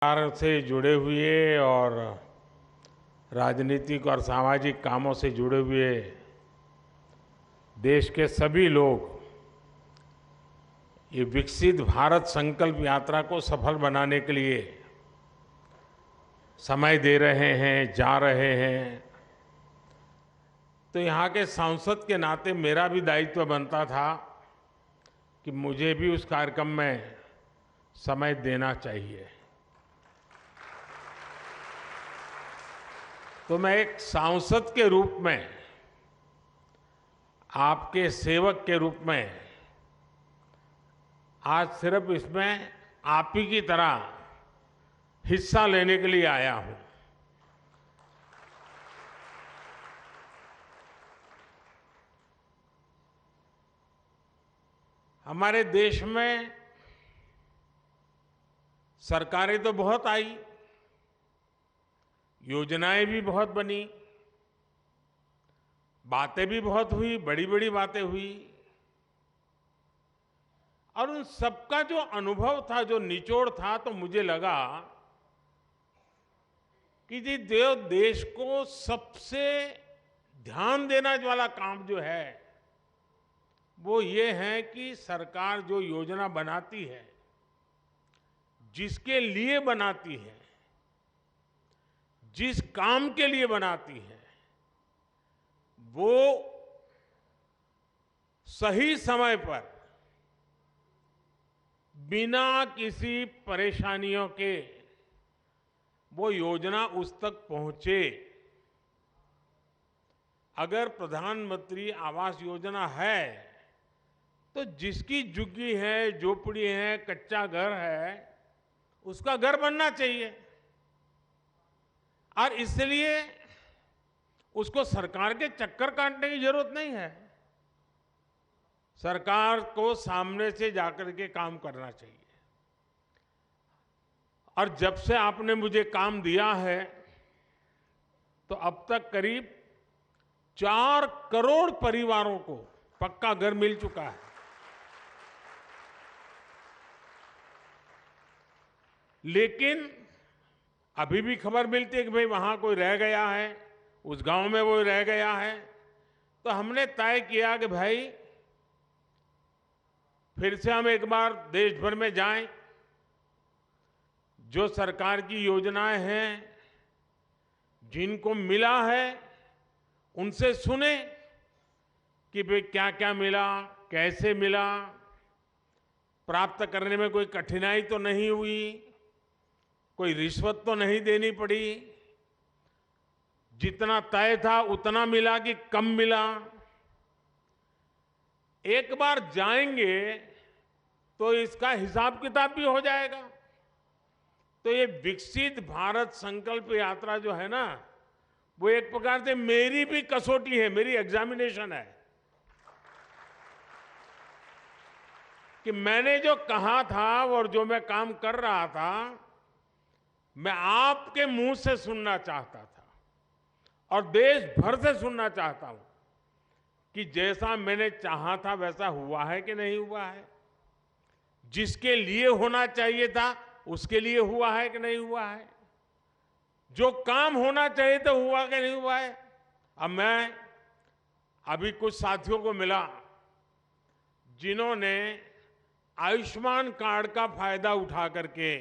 सरकार से जुड़े हुए और राजनीतिक और सामाजिक कामों से जुड़े हुए देश के सभी लोग ये विकसित भारत संकल्प यात्रा को सफल बनाने के लिए समय दे रहे हैं, जा रहे हैं। तो यहाँ के सांसद के नाते मेरा भी दायित्व बनता था कि मुझे भी उस कार्यक्रम में समय देना चाहिए। तो मैं एक सांसद के रूप में, आपके सेवक के रूप में आज सिर्फ इसमें आप ही की तरह हिस्सा लेने के लिए आया हूं। हमारे देश में सरकारें तो बहुत आई, योजनाएं भी बहुत बनी, बातें भी बहुत हुई, बड़ी बड़ी बातें हुई, और उन सबका जो अनुभव था, जो निचोड़ था, तो मुझे लगा कि जी देश को सबसे ध्यान देना वाला काम जो है वो ये है कि सरकार जो योजना बनाती है, जिसके लिए बनाती है, जिस काम के लिए बनाती है, वो सही समय पर बिना किसी परेशानियों के वो योजना उस तक पहुंचे। अगर प्रधानमंत्री आवास योजना है तो जिसकी झुग्गी है, झोपड़ी है, कच्चा घर है, उसका घर बनना चाहिए। और इसलिए उसको सरकार के चक्कर काटने की जरूरत नहीं है। सरकार को सामने से जाकर के काम करना चाहिए। और जब से आपने मुझे काम दिया है तो अब तक करीब 4 करोड़ परिवारों को पक्का घर मिल चुका है। लेकिन अभी भी खबर मिलती है कि भाई वहां कोई रह गया है, उस गांव में वो रह गया है। तो हमने तय किया कि भाई फिर से हम एक बार देश भर में जाएं, जो सरकार की योजनाएं हैं, जिनको मिला है, उनसे सुने कि भाई क्या क्या मिला, कैसे मिला, प्राप्त करने में कोई कठिनाई तो नहीं हुई, कोई रिश्वत तो नहीं देनी पड़ी, जितना तय था उतना मिला कि कम मिला। एक बार जाएंगे तो इसका हिसाब किताब भी हो जाएगा। तो ये विकसित भारत संकल्प यात्रा जो है ना, वो एक प्रकार से मेरी भी कसौटी है, मेरी एग्जामिनेशन है कि मैंने जो कहा था और जो मैं काम कर रहा था, मैं आपके मुंह से सुनना चाहता था और देश भर से सुनना चाहता हूं कि जैसा मैंने चाहा था वैसा हुआ है कि नहीं हुआ है, जिसके लिए होना चाहिए था उसके लिए हुआ है कि नहीं हुआ है, जो काम होना चाहिए था हुआ कि नहीं हुआ है। अब मैं अभी कुछ साथियों को मिला जिन्होंने आयुष्मान कार्ड का फायदा उठा करके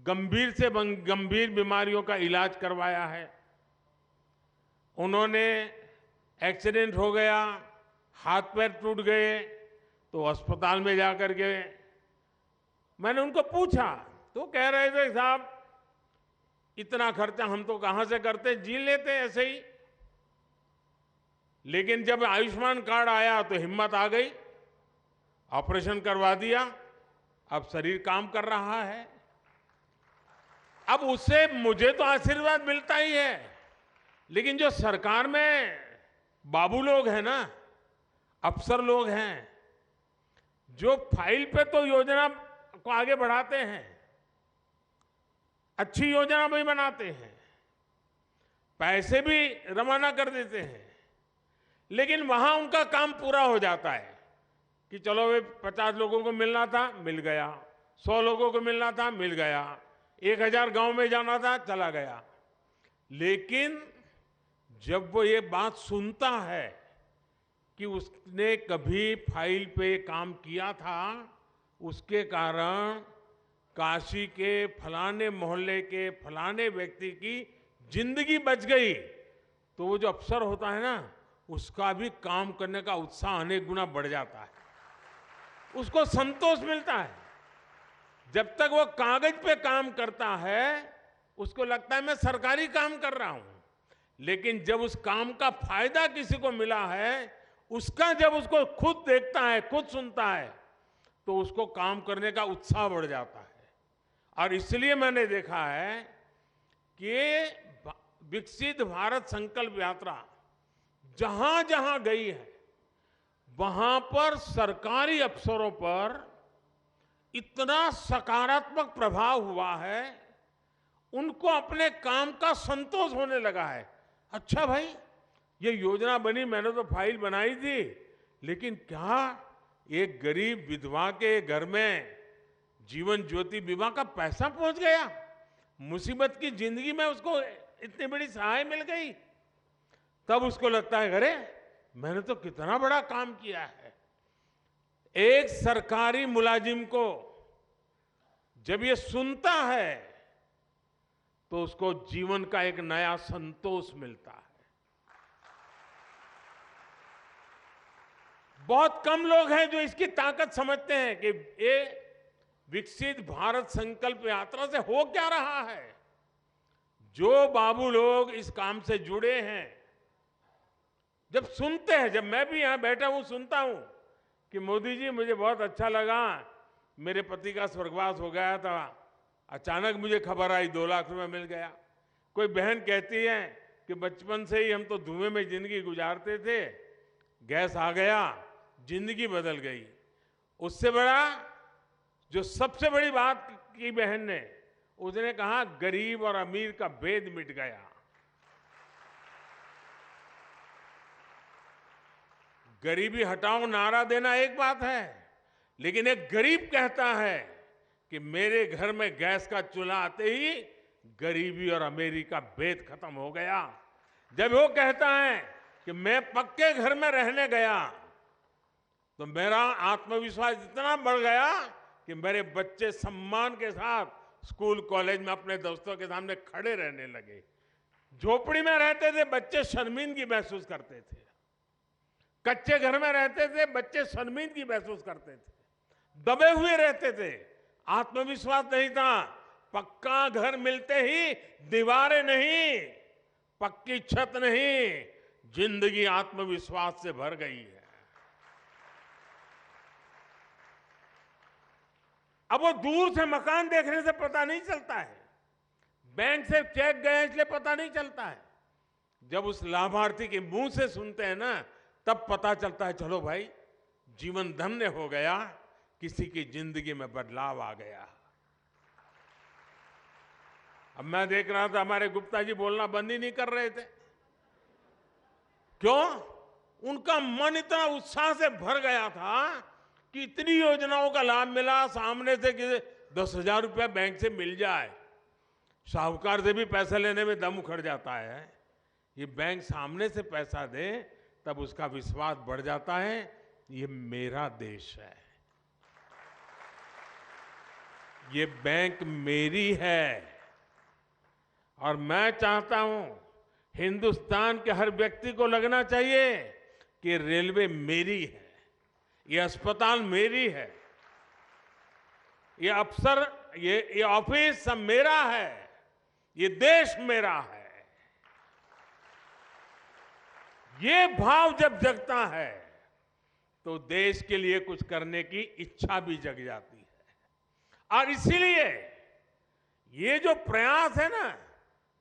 गंभीर से गंभीर बीमारियों का इलाज करवाया है। उन्होंने एक्सीडेंट हो गया, हाथ पैर टूट गए तो अस्पताल में जाकर के मैंने उनको पूछा, तो कह रहे थे साहब इतना खर्चा हम तो कहां से करते, जी लेते ऐसे ही। लेकिन जब आयुष्मान कार्ड आया तो हिम्मत आ गई, ऑपरेशन करवा दिया, अब शरीर काम कर रहा है। अब उससे मुझे तो आशीर्वाद मिलता ही है, लेकिन जो सरकार में बाबू लोग हैं ना, अफसर लोग हैं, जो फाइल पे तो योजना को आगे बढ़ाते हैं, अच्छी योजना भी बनाते हैं, पैसे भी रवाना कर देते हैं, लेकिन वहां उनका काम पूरा हो जाता है कि चलो वे 50 लोगों को मिलना था, मिल गया, 100 लोगों को मिलना था, मिल गया। 1000 गांव में जाना था, चला गया। लेकिन जब वो ये बात सुनता है कि उसने कभी फाइल पे काम किया था, उसके कारण काशी के फलाने मोहल्ले के फलाने व्यक्ति की जिंदगी बच गई, तो वो जो अफसर होता है ना, उसका भी काम करने का उत्साह अनेक गुना बढ़ जाता है, उसको संतोष मिलता है। जब तक वो कागज पे काम करता है उसको लगता है मैं सरकारी काम कर रहा हूं, लेकिन जब उस काम का फायदा किसी को मिला है, उसका जब उसको खुद देखता है, खुद सुनता है, तो उसको काम करने का उत्साह बढ़ जाता है। और इसलिए मैंने देखा है कि विकसित भारत संकल्प यात्रा जहां जहां गई है, वहां पर सरकारी अफसरों पर इतना सकारात्मक प्रभाव हुआ है, उनको अपने काम का संतोष होने लगा है। अच्छा भाई, ये योजना बनी, मैंने तो फाइल बनाई थी, लेकिन क्या एक गरीब विधवा के घर में जीवन ज्योति बीमा का पैसा पहुंच गया? मुसीबत की जिंदगी में उसको इतनी बड़ी सहाय मिल गई। तब उसको लगता है अरे मैंने तो कितना बड़ा काम किया है। एक सरकारी मुलाजिम को जब ये सुनता है तो उसको जीवन का एक नया संतोष मिलता है। बहुत कम लोग हैं जो इसकी ताकत समझते हैं कि ये विकसित भारत संकल्प यात्रा से हो क्या रहा है। जो बाबू लोग इस काम से जुड़े हैं, जब सुनते हैं, जब मैं भी यहां बैठा हूं सुनता हूं कि मोदी जी मुझे बहुत अच्छा लगा, मेरे पति का स्वर्गवास हो गया था, अचानक मुझे खबर आई 2 लाख रुपए मिल गया। कोई बहन कहती है कि बचपन से ही हम तो धुएं में जिंदगी गुजारते थे, गैस आ गया, जिंदगी बदल गई। उससे बड़ा, जो सबसे बड़ी बात की बहन ने, उसने कहा गरीब और अमीर का भेद मिट गया। गरीबी हटाओ नारा देना एक बात है, लेकिन एक गरीब कहता है कि मेरे घर में गैस का चूल्हा आते ही गरीबी और अमीरी का भेद खत्म हो गया। जब वो कहता है कि मैं पक्के घर में रहने गया तो मेरा आत्मविश्वास इतना बढ़ गया कि मेरे बच्चे सम्मान के साथ स्कूल कॉलेज में अपने दोस्तों के सामने खड़े रहने लगे। झोपड़ी में रहते थे बच्चे शर्मिंदगी महसूस करते थे, कच्चे घर में रहते थे बच्चे शर्मिंदगी महसूस करते थे, दबे हुए रहते थे, आत्मविश्वास नहीं था। पक्का घर मिलते ही दीवारें नहीं, पक्की छत नहीं, जिंदगी आत्मविश्वास से भर गई है। अब वो दूर से मकान देखने से पता नहीं चलता है, बैंक से चेक गया इसलिए पता नहीं चलता है। जब उस लाभार्थी के मुंह से सुनते हैं ना, तब पता चलता है चलो भाई जीवन धन्य हो गया, किसी की जिंदगी में बदलाव आ गया। अब मैं देख रहा था हमारे गुप्ता जी बोलना बंद ही नहीं कर रहे थे। क्यों? उनका मन इतना उत्साह से भर गया था कि इतनी योजनाओं का लाभ मिला, सामने से कि 10,000 रुपया बैंक से मिल जाए, साहूकार से भी पैसा लेने में दम उखड़ जाता है। ये बैंक सामने से पैसा दे तब उसका विश्वास बढ़ जाता है, ये मेरा देश है, ये बैंक मेरी है। और मैं चाहता हूं हिंदुस्तान के हर व्यक्ति को लगना चाहिए कि रेलवे मेरी है, ये अस्पताल मेरी है, ये अफसर, ये ऑफिस सब मेरा है, ये देश मेरा है। ये भाव जब जगता है तो देश के लिए कुछ करने की इच्छा भी जग जाती है। और इसीलिए ये जो प्रयास है ना,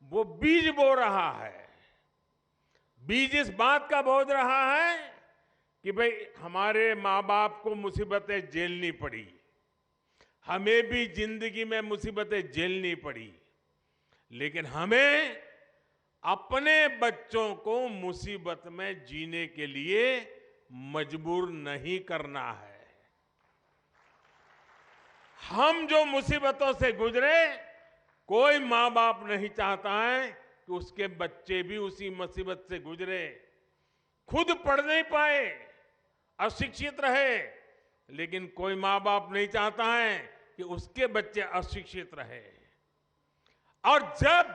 वो बीज बो रहा है। बीज इस बात का बो रहा है कि भाई हमारे माँ बाप को मुसीबतें झेलनी पड़ी, हमें भी जिंदगी में मुसीबतें झेलनी पड़ी, लेकिन हमें अपने बच्चों को मुसीबत में जीने के लिए मजबूर नहीं करना है। हम जो मुसीबतों से गुजरे, कोई माँ बाप नहीं चाहता है कि उसके बच्चे भी उसी मुसीबत से गुजरे, खुद पढ़ नहीं पाए, अशिक्षित रहे, लेकिन कोई माँ बाप नहीं चाहता है कि उसके बच्चे अशिक्षित रहे। और जब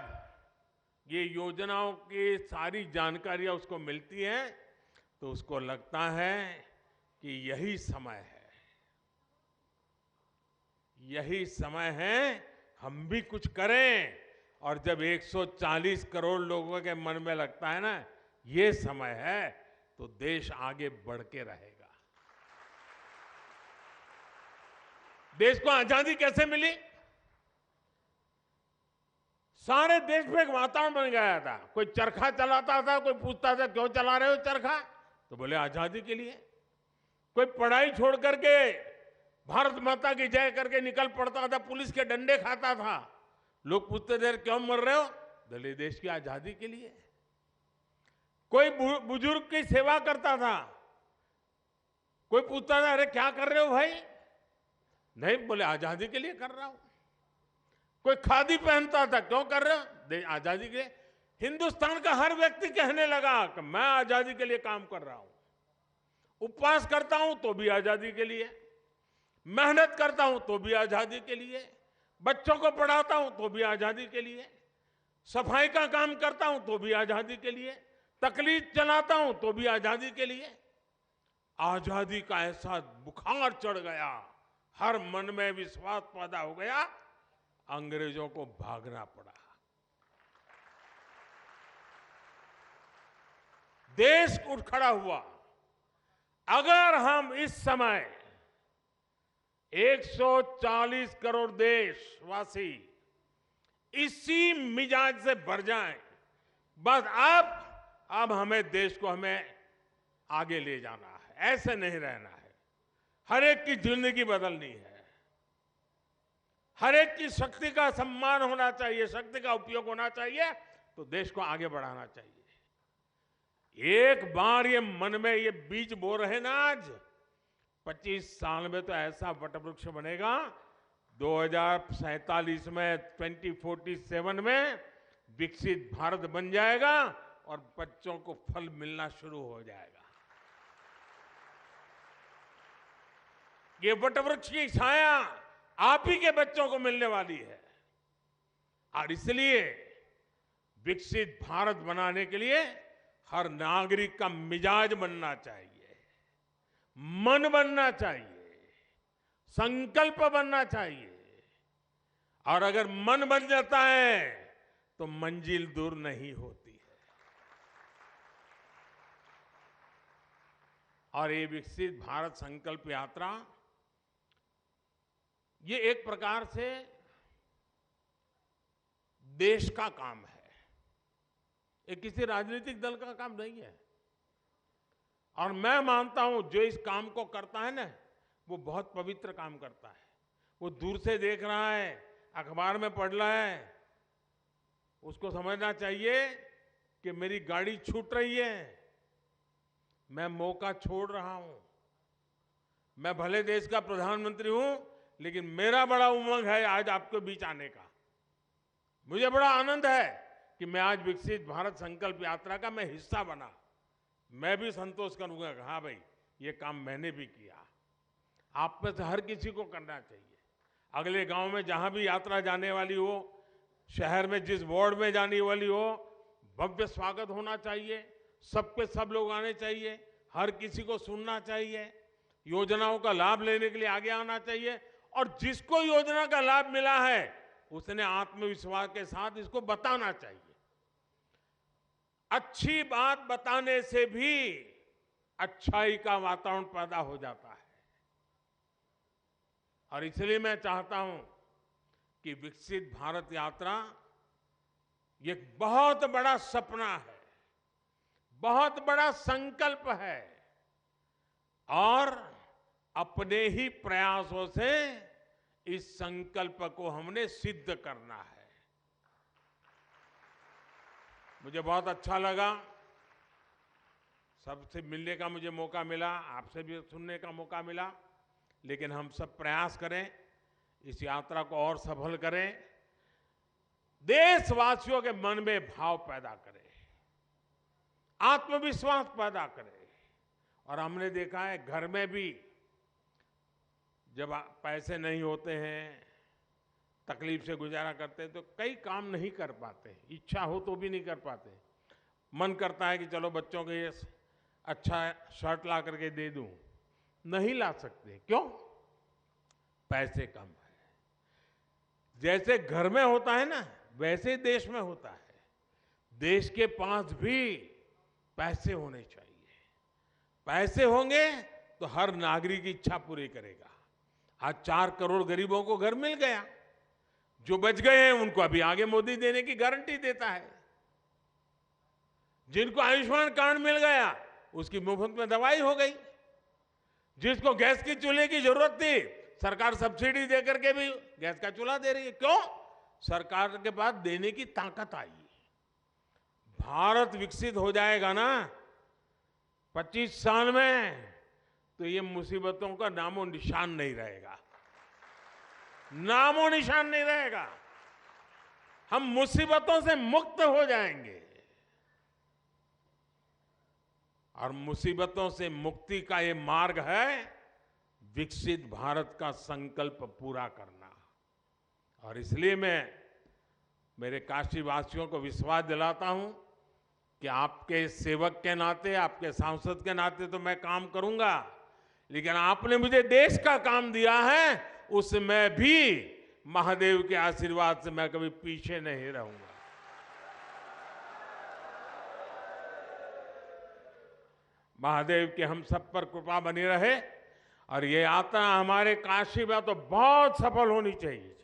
ये योजनाओं की सारी जानकारियां उसको मिलती है तो उसको लगता है कि यही समय है, यही समय है हम भी कुछ करें। और जब 140 करोड़ लोगों के मन में लगता है ना ये समय है, तो देश आगे बढ़ के रहेगा। देश को आजादी कैसे मिली? सारे देश में एक वातावरण बन गया था। कोई चरखा चलाता था, कोई पूछता था क्यों चला रहे हो चरखा, तो बोले आजादी के लिए। कोई पढ़ाई छोड़ करके भारत माता की जय करके निकल पड़ता था, पुलिस के डंडे खाता था, लोग पूछते थे क्यों मर रहे हो, बोले देश की आजादी के लिए। कोई बुजुर्ग की सेवा करता था, कोई पूछता था अरे क्या कर रहे हो भाई, नहीं बोले आजादी के लिए कर रहा हूं। कोई खादी पहनता था, क्यों कर रहे हो, आजादी के लिए। हिंदुस्तान का हर व्यक्ति कहने लगा कि मैं आजादी के लिए काम कर रहा हूं, उपवास करता हूं तो भी आजादी के लिए, मेहनत करता हूं तो भी आजादी के लिए, बच्चों को पढ़ाता हूं तो भी आजादी के लिए, सफाई का काम करता हूं तो भी आजादी के लिए, तकलीफ चलाता हूं तो भी आजादी के लिए। आजादी का ऐसा बुखार चढ़ गया, हर मन में विश्वास पैदा हो गया, अंग्रेजों को भागना पड़ा। देश उठ खड़ा हुआ। अगर हम इस समय 140 करोड़ देशवासी इसी मिजाज से भर जाएं, बस अब हमें देश को हमें आगे ले जाना है, ऐसे नहीं रहना है। हर एक की जिंदगी बदलनी है, हर एक की शक्ति का सम्मान होना चाहिए, शक्ति का उपयोग होना चाहिए, तो देश को आगे बढ़ाना चाहिए। एक बार ये मन में ये बीज बो रहे ना, आज 25 साल में तो ऐसा वटवृक्ष बनेगा, 2047 में 2047 में विकसित भारत बन जाएगा और बच्चों को फल मिलना शुरू हो जाएगा। ये वटवृक्ष की छाया आप ही के बच्चों को मिलने वाली है। और इसलिए विकसित भारत बनाने के लिए हर नागरिक का मिजाज बनना चाहिए, मन बनना चाहिए, संकल्प बनना चाहिए। और अगर मन बन जाता है तो मंजिल दूर नहीं होती है। और ये विकसित भारत संकल्प यात्रा, ये एक प्रकार से देश का काम है, ये किसी राजनीतिक दल का काम नहीं है। और मैं मानता हूं जो इस काम को करता है ना, वो बहुत पवित्र काम करता है। वो दूर से देख रहा है, अखबार में पढ़ रहा है, उसको समझना चाहिए कि मेरी गाड़ी छूट रही है, मैं मौका छोड़ रहा हूं। मैं भले देश का प्रधानमंत्री हूं, लेकिन मेरा बड़ा उमंग है आज आपके बीच आने का। मुझे बड़ा आनंद है कि मैं आज विकसित भारत संकल्प यात्रा का मैं हिस्सा बना। मैं भी संतोष करूंगा कि हाँ भाई, ये काम मैंने भी किया। आप में से हर किसी को करना चाहिए। अगले गांव में जहां भी यात्रा जाने वाली हो, शहर में जिस वार्ड में जाने वाली हो, भव्य स्वागत होना चाहिए, सबके सब लोग आने चाहिए, हर किसी को सुनना चाहिए, योजनाओं का लाभ लेने के लिए आगे आना चाहिए। और जिसको योजना का लाभ मिला है उसने आत्मविश्वास के साथ इसको बताना चाहिए। अच्छी बात बताने से भी अच्छाई का वातावरण पैदा हो जाता है। और इसलिए मैं चाहता हूं कि विकसित भारत यात्रा ये बहुत बड़ा सपना है, बहुत बड़ा संकल्प है, और अपने ही प्रयासों से इस संकल्प को हमने सिद्ध करना है। मुझे बहुत अच्छा लगा, सबसे मिलने का मुझे मौका मिला, आपसे भी सुनने का मौका मिला। लेकिन हम सब प्रयास करें इस यात्रा को और सफल करें, देशवासियों के मन में भाव पैदा करें, आत्मविश्वास पैदा करें। और हमने देखा है घर में भी जब पैसे नहीं होते हैं, तकलीफ से गुजारा करते हैं, तो कई काम नहीं कर पाते, इच्छा हो तो भी नहीं कर पाते। मन करता है कि चलो बच्चों के अच्छा शर्ट ला करके दे दूं, नहीं ला सकते। क्यों? पैसे कम है। जैसे घर में होता है ना, वैसे ही देश में होता है। देश के पास भी पैसे होने चाहिए। पैसे होंगे तो हर नागरिक की इच्छा पूरी करेगा। आज 4 करोड़ गरीबों को घर मिल गया, जो बच गए हैं उनको अभी आगे मोदी देने की गारंटी देता है। जिनको आयुष्मान कार्ड मिल गया उसकी मुफ्त में दवाई हो गई। जिसको गैस की चूल्हे की जरूरत थी, सरकार सब्सिडी देकर के भी गैस का चूल्हा दे रही है। क्यों? सरकार के पास देने की ताकत आई। भारत विकसित हो जाएगा ना 25 साल में, तो ये मुसीबतों का नामो निशान नहीं रहेगा, नामो निशान नहीं रहेगा। हम मुसीबतों से मुक्त हो जाएंगे। और मुसीबतों से मुक्ति का ये मार्ग है विकसित भारत का संकल्प पूरा करना। और इसलिए मैं मेरे काशी वासियों को विश्वास दिलाता हूं कि आपके सेवक के नाते, आपके सांसद के नाते तो मैं काम करूंगा, लेकिन आपने मुझे देश का काम दिया है, उसमें भी महादेव के आशीर्वाद से मैं कभी पीछे नहीं रहूंगा। महादेव की हम सब पर कृपा बनी रहे और ये यात्रा हमारे काशी में तो बहुत सफल होनी चाहिए।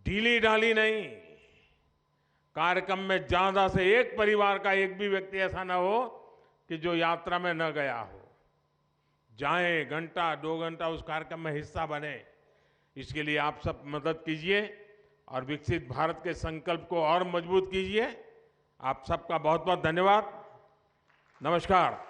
ढीली ढाली नहीं। कार्यक्रम में ज्यादा से एक परिवार का एक भी व्यक्ति ऐसा ना हो कि जो यात्रा में न गया हो। जाएं, घंटा 2 घंटा उस कार्यक्रम में हिस्सा बने। इसके लिए आप सब मदद कीजिए और विकसित भारत के संकल्प को और मजबूत कीजिए। आप सबका बहुत बहुत धन्यवाद। नमस्कार।